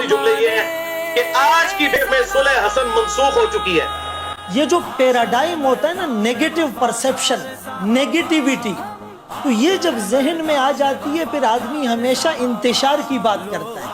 بنیادی جملے یہ ہیں کہ آج کی ڈیٹ میں صلح حسن منسوخ ہو چکی ہے۔ یہ جو پیراڈائم ہوتا ہے نا، نیگیٹو پرسیپشن، نیگیٹیویٹی، تو یہ جب ذہن میں آ جاتی ہے پھر آدمی ہمیشہ انتشار کی بات کرتا ہے۔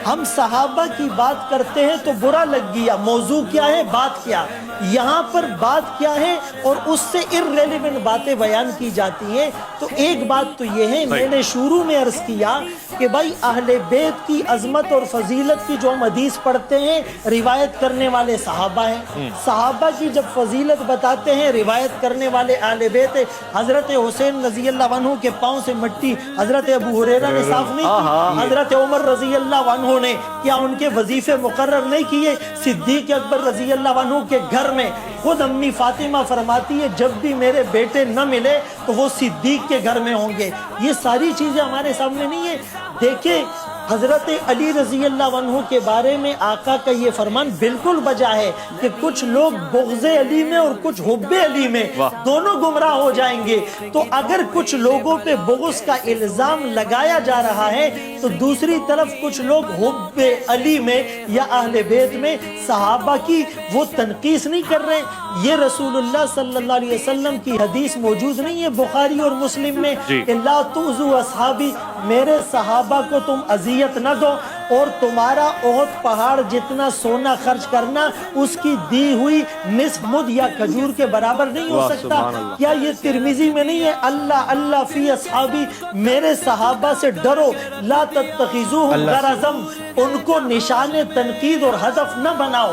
ہم صحابہ کی بات کرتے ہیں تو برا لگ گیا، موضوع کیا ہے، بات کیا، یہاں پر بات کیا ہے اور اس سے irrelevant باتیں بیان کی جاتی ہیں۔ تو ایک بات تو یہ ہے، میں نے شروع میں عرض کیا کہ بھائی اہل بیت کی عظمت اور فضیلت کی جو ہم حدیث پڑھتے ہیں، روایت کرنے والے صحابہ ہیں۔ صحابہ کی جب فضیلت بتاتے ہیں، روایت کرنے والے اہل بیت ہیں۔ حضرت حسین رضی اللہ عنہ کے پاؤں سے مٹی حضرت ابو ہریرہ نے صاف نہیں کی، حضرت عمر رضی اللہ عنہ نے کیا ان کے وظیفے مقرر نہیں کیے؟ صدیق اکبر رضی اللہ عنہ کے گھر میں خود امی فاطمہ فرماتی ہے جب بھی میرے بیٹے نہ ملے تو وہ صدیق کے گھر میں ہوں گے۔ یہ ساری چیزیں ہمارے سامنے نہیں ہے۔ دیکھیں حضرت علی رضی اللہ عنہ کے بارے میں آقا کا یہ فرمان بالکل بجا ہے کہ کچھ لوگ بغض علی میں اور کچھ حب علی میں دونوں گمراہ ہو جائیں گے۔ تو اگر کچھ لوگوں پہ بغض کا الزام لگایا جا رہا ہے تو دوسری طرف کچھ لوگ حب علی میں یا اہل بیت میں صحابہ کی وہ تنقیص نہیں کر رہے۔ یہ رسول اللہ صلی اللہ علیہ وسلم کی حدیث موجود نہیں ہے بخاری اور مسلم میں کہ لا تؤذوا اصحابی، میرے صحابہ کو تم اذیت نہ دو، اور تمہارا احد پہاڑ جتنا سونا خرچ کرنا اس کی دی ہوئی نصف مد یا کھجور کے برابر نہیں ہو سکتا۔ کیا یہ ترمذی میں نہیں ہے؟ اللہ اللہ فی اصحابی، میرے صحابہ سے ڈرو، لا تتخذوہم غرضا، ان کو نشان تنقید اور ہدف نہ بناؤ۔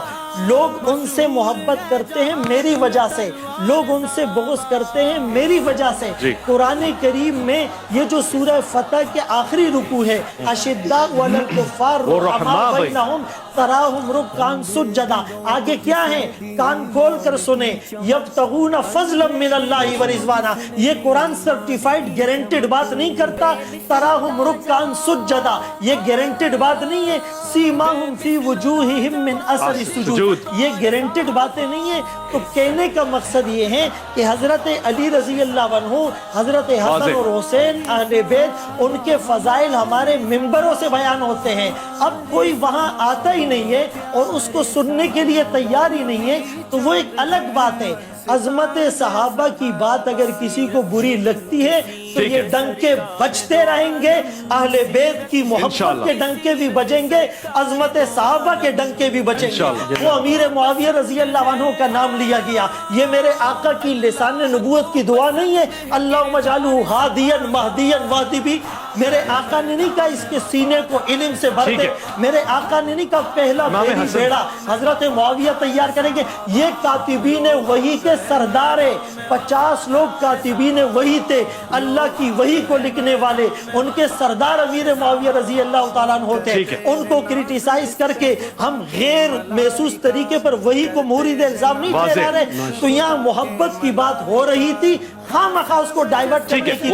لوگ ان سے محبت کرتے ہیں میری وجہ سے، لوگ ان سے بغض کرتے ہیں میری وجہ سے۔ قرآن کریم میں یہ جو سورہ فتح کے آخری رکوع ہے، اشداء علی الکفار رحماء بینہم تراہم رکعا سجدا، آگے کیا ہے؟ کان کھول کر سنیں، یبتغون فضلا من اللہ ورضوانا۔ یہ قرآن سرٹیفائیڈ گارنٹیڈ بات نہیں کرتا۔ تراہم رکعا سجدا یہ گارنٹیڈ بات نہیں ہے۔ سیماہم فی وجوہہم من اثر السجود یہ گارنٹیڈ باتیں نہیں ہیں۔ تو کہنے کا مقصد یہ ہے کہ حضرت علی رضی اللہ عنہ، حضرت حسن اور حسین اہل بیت، ان کے فضائل ہمارے ممبروں سے بیان ہوتے ہیں۔ اب کوئی وہاں آتا ہی نہیں ہے اور اس کو سننے کے لیے تیار ہی نہیں ہے تو وہ ایک الگ بات ہے۔ عظمت صحابہ کی بات اگر کسی کو بری لگتی ہے تو یہ ڈنکے بجتے رہیں گے، اہل بیت کی محبت کے ڈنکے بھی بجیں گے، عظمت صحابہ کے ڈنکے بھی بجیں گے۔ وہ امیر معاویہ رضی اللہ عنہ کا نام لیا گیا، یہ میرے آقا کی لسان نبوت کی دعا نہیں ہے، اللہم اجعلہ ہادیا مہدیا واہدی بھی۔ میرے آقا نے نہیں کہا اس کے سینے کو علم سے بھر دے، میرے آقا نے نہیں کہا پہلا پہلی بیڑا حضرت معاویہ تیار کریں گے۔ یہ کاتبین وحی کے سردار ہیں، 50 لوگ کاتبین وحی تھے، اللہ کی وحی کو لکھنے والے، ان کے سردار امیر معاویہ رضی اللہ تعالیٰ عنہ تھے۔ ان کو کرٹیسائز کر کے ہم غیر محسوس طریقے پر وحی کو مورد الزام نہیں ٹھہرا رہے۔ تو یہاں محبت کی بات ہو رہی تھی، خواہ مخواہ اس کو ڈائیورٹ کرنے کی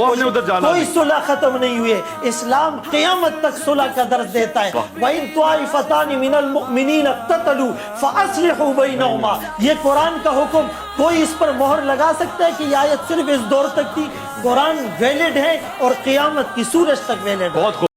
کوئی صلح ختم نہیں ہوئے۔ اسلام قیامت تک صلح کا درس دیتا ہے۔ وَإِن طَائِفَتَانِ مِنَ الْمُؤْمِنِينَ اقْتَتَلُوا فَأَصْلِحُوا بَيْنَهُمَا، یہ قرآن کا حکم، کوئی اس پر مہر لگا سکتا ہے کہ یہ آیت صرف اس دور تک تھی؟ قرآن ویلڈ ہے اور قیامت کی سورج تک ویلڈ ہے۔